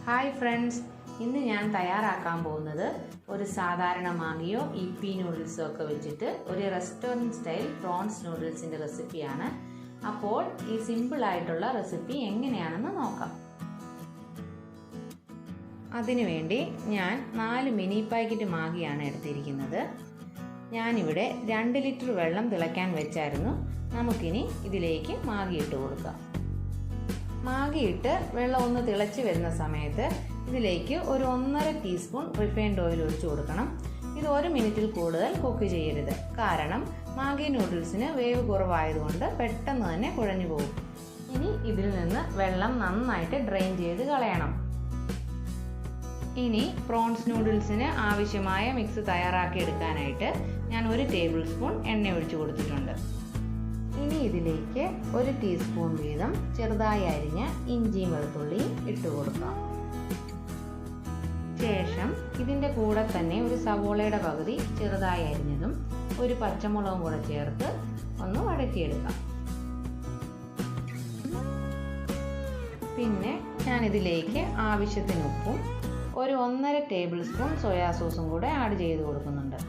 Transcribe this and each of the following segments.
Hi friends, ഇന്ന് ഞാൻ തയ്യാറാക്കാൻ പോകുന്നത് ഒരു സാധാരണ മാഗിയോ ഇപ്പി നൂഡിൽസോ ഒക്കെ വെച്ചിട്ട് ഒരു റെസ്റ്റോറൻറ്റ് സ്റ്റൈൽ പ്രോൺസ് നൂഡിൽസിൻ്റെ റെസിപ്പിയാണ്. അപ്പോൾ ഈ സിമ്പിളായിട്ടുള്ള റെസിപ്പി എങ്ങനെയാണെന്ന് നോക്കാം. അതിനുവേണ്ടി ഞാൻ 4 മിനി പാക്കറ്റ് മാഗിയാണ് എടുത്തിരിക്കുന്നത്. ഞാനിവിടെ 2 ലിറ്റർ വെള്ളം തിളയ്ക്കാൻ വെച്ചായിരുന്നു. നമുക്കിനി ഇതിലേക്ക് മാഗി ഇട്ട് കൊടുക്കാം. മാഗി ഇട്ട് വെള്ളം ഒന്ന് തിളച്ച് വരുന്ന സമയത്ത് ഇതിലേക്ക് ഒരു 1.5 ടീസ്പൂൺ റിഫൈൻഡ് ഓയിൽ ഒഴിച്ചു കൊടുക്കണം. ഇത് 1 മിനിറ്റിൽ കൂടുതൽ കുക്ക് ചെയ്യരുത്, കാരണം മാഗി നൂഡിൽസിന് വേവ് കുറവായതുകൊണ്ട് പെട്ടെന്ന് തന്നെ കുഴഞ്ഞു പോകും. ഇനി ഇതിൽ നിന്ന് വെള്ളം നന്നായിട്ട് ഡ്രെയിൻ ചെയ്ത് കളയണം. ഇനി പ്രോൺസ് നൂഡിൽസിന് ആവശ്യമായ മിക്സ് തയ്യാറാക്കി എടുക്കാനായിട്ട് ഞാൻ 1 ടേബിൾ സ്പൂൺ എണ്ണ ഒഴിച്ചു കൊടുത്തിട്ടുണ്ട്. ഇനി ഇതിലേക്ക് 1 ടീസ്പൂൺ വീതം ചെറുതായി അരിഞ്ഞ ഇഞ്ചിയും വെളുത്തുള്ളിയും ഇട്ട് കൊടുക്കാം. ശേഷം ഇതിൻ്റെ കൂടെ തന്നെ ഒരു സവോളയുടെ പകുതി ചെറുതായി അരിഞ്ഞതും 1 പച്ചമുളകും കൂടെ ചേർത്ത് ഒന്ന് വഴറ്റിയെടുക്കാം. പിന്നെ ഞാനിതിലേക്ക് ആവശ്യത്തിന് ഉപ്പും 1.5 ടേബിൾ സ്പൂൺ സോയാ സോസും കൂടെ ആഡ് ചെയ്ത് കൊടുക്കുന്നുണ്ട്.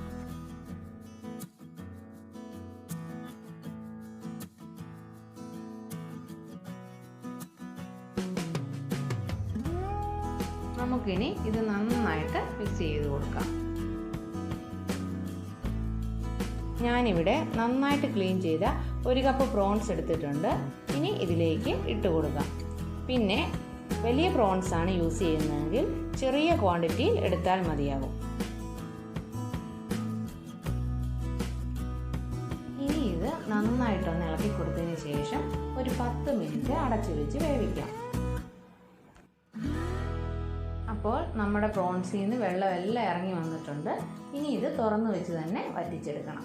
നമുക്കിനി ഇത് നന്നായിട്ട് മിക്സ് ചെയ്ത് കൊടുക്കാം. ഞാനിവിടെ നന്നായിട്ട് ക്ലീൻ ചെയ്ത 1 കപ്പ് പ്രോൺസ് എടുത്തിട്ടുണ്ട്. ഇനി ഇതിലേക്ക് ഇട്ട് കൊടുക്കാം. പിന്നെ വലിയ പ്രോൺസ് ആണ് യൂസ് ചെയ്യുന്നതെങ്കിൽ ചെറിയ ക്വാണ്ടിറ്റിയിൽ എടുത്താൽ മതിയാകും. ഇനി ഇത് നന്നായിട്ടൊന്ന് ഇളക്കി കൊടുത്തതിന് ശേഷം ഒരു 10 മിനിറ്റ് അടച്ചു വെച്ച് വേവിക്കാം. അപ്പോൾ നമ്മുടെ പ്രോൺസിൽ നിന്ന് വെള്ളമെല്ലാം ഇറങ്ങി വന്നിട്ടുണ്ട്. ഇനി ഇത് തുറന്നു വെച്ച് തന്നെ വറ്റിച്ചെടുക്കണം.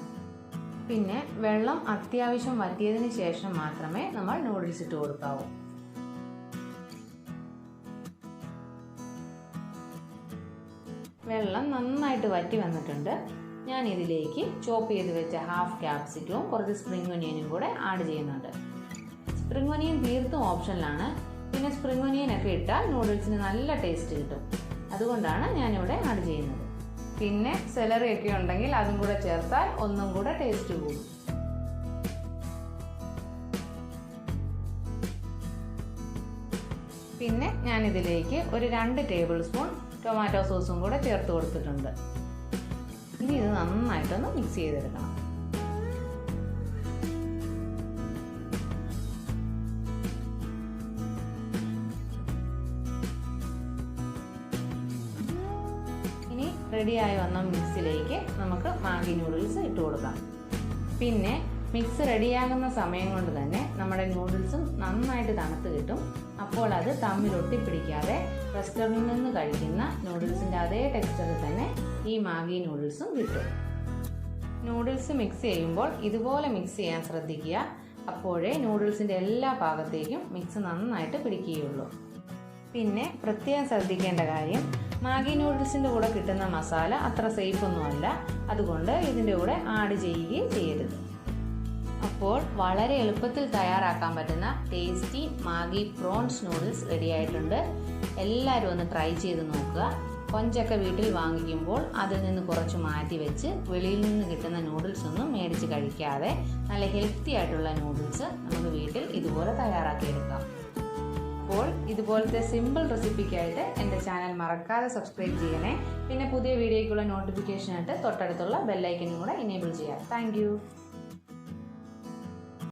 പിന്നെ വെള്ളം അത്യാവശ്യം വറ്റിയതിന് ശേഷം മാത്രമേ നമ്മൾ നൂഡിൽസ് ഇട്ട് കൊടുക്കാവൂ. വെള്ളം നന്നായിട്ട് വറ്റി വന്നിട്ടുണ്ട്. ഞാൻ ഇതിലേക്ക് ചോപ്പ് ചെയ്ത് വെച്ച ഹാഫ് ക്യാപ്സിക്കവും കുറച്ച് സ്പ്രിംഗ് ഒനിയനും കൂടെ ആഡ് ചെയ്യുന്നുണ്ട്. സ്പ്രിംഗ് ഒനിയൻ തീർത്തും ഓപ്ഷനിലാണ്. പിന്നെ സ്പ്രിംഗ് ഒനിയൻ ഒക്കെ ഇട്ടാൽ നൂഡിൽസിന് നല്ല ടേസ്റ്റ് കിട്ടും. അതുകൊണ്ടാണ് ഞാനിവിടെ ആഡ് ചെയ്യുന്നത്. പിന്നെ സെലറി ഒക്കെ ഉണ്ടെങ്കിൽ അതും കൂടെ ചേർത്താൽ ഒന്നും കൂടെ ടേസ്റ്റ് കൂടും. പിന്നെ ഞാനിതിലേക്ക് ഒരു 2 ടേബിൾ സ്പൂൺ ടൊമാറ്റോ സോസും കൂടെ ചേർത്ത് കൊടുത്തിട്ടുണ്ട്. ഇനി ഇത് നന്നായിട്ടൊന്ന് മിക്സ് ചെയ്തെടുക്കണം. റെഡിയായി വന്ന മിക്സിലേക്ക് നമുക്ക് മാഗി നൂഡിൽസ് ഇട്ട് കൊടുക്കാം. പിന്നെ മിക്സ് റെഡിയാകുന്ന സമയം കൊണ്ട് തന്നെ നമ്മുടെ നൂഡിൽസും നന്നായിട്ട് തണുത്ത് കിട്ടും. അപ്പോൾ അത് തമ്മിൽ ഒട്ടിപ്പിടിക്കാതെ റെസ്റ്റോറൻറ്റിൽ നിന്ന് കഴിക്കുന്ന നൂഡിൽസിൻ്റെ അതേ ടെക്സ്ചറിൽ തന്നെ ഈ മാഗി നൂഡിൽസും കിട്ടും. നൂഡിൽസ് മിക്സ് ചെയ്യുമ്പോൾ ഇതുപോലെ മിക്സ് ചെയ്യാൻ ശ്രദ്ധിക്കുക. അപ്പോഴേ നൂഡിൽസിൻ്റെ എല്ലാ ഭാഗത്തേക്കും മിക്സ് നന്നായിട്ട് പിടിക്കുകയുള്ളൂ. പിന്നെ പ്രത്യേകം ശ്രദ്ധിക്കേണ്ട കാര്യം, മാഗി നൂഡിൽസിൻ്റെ കൂടെ കിട്ടുന്ന മസാല അത്ര സേഫ് ഒന്നുമല്ല. അതുകൊണ്ട് ഇതിൻ്റെ കൂടെ ആഡ് ചെയ്യുകയും ചെയ്യരുത്. അപ്പോൾ വളരെ എളുപ്പത്തിൽ തയ്യാറാക്കാൻ പറ്റുന്ന tasty Maggi prawns noodles ready ആയിട്ടുണ്ട്. എല്ലാവരും ഒന്ന് ട്രൈ ചെയ്ത് നോക്കുക. കൊഞ്ചൊക്കെ വീട്ടിൽ വാങ്ങിക്കുമ്പോൾ അതിൽ നിന്ന് കുറച്ച് മാറ്റി വെച്ച് വെളിയിൽ നിന്ന് കിട്ടുന്ന നൂഡിൽസ് ഒന്നും മേടിച്ച് കഴിക്കാതെ നല്ല ഹെൽത്തി ആയിട്ടുള്ള നൂഡിൽസ് നമുക്ക് വീട്ടിൽ ഇതുപോലെ തയ്യാറാക്കിയെടുക്കാം. അപ്പോൾ ഇതുപോലത്തെ സിമ്പിൾ റെസിപ്പിക്കായിട്ട് എൻ്റെ ചാനൽ മറക്കാതെ സബ്സ്ക്രൈബ് ചെയ്യണേ. പിന്നെ പുതിയ വീഡിയോയ്ക്കുള്ള നോട്ടിഫിക്കേഷനായിട്ട് തൊട്ടടുത്തുള്ള ബെല്ലൈക്കനും കൂടെ എനേബിൾ ചെയ്യാം. താങ്ക്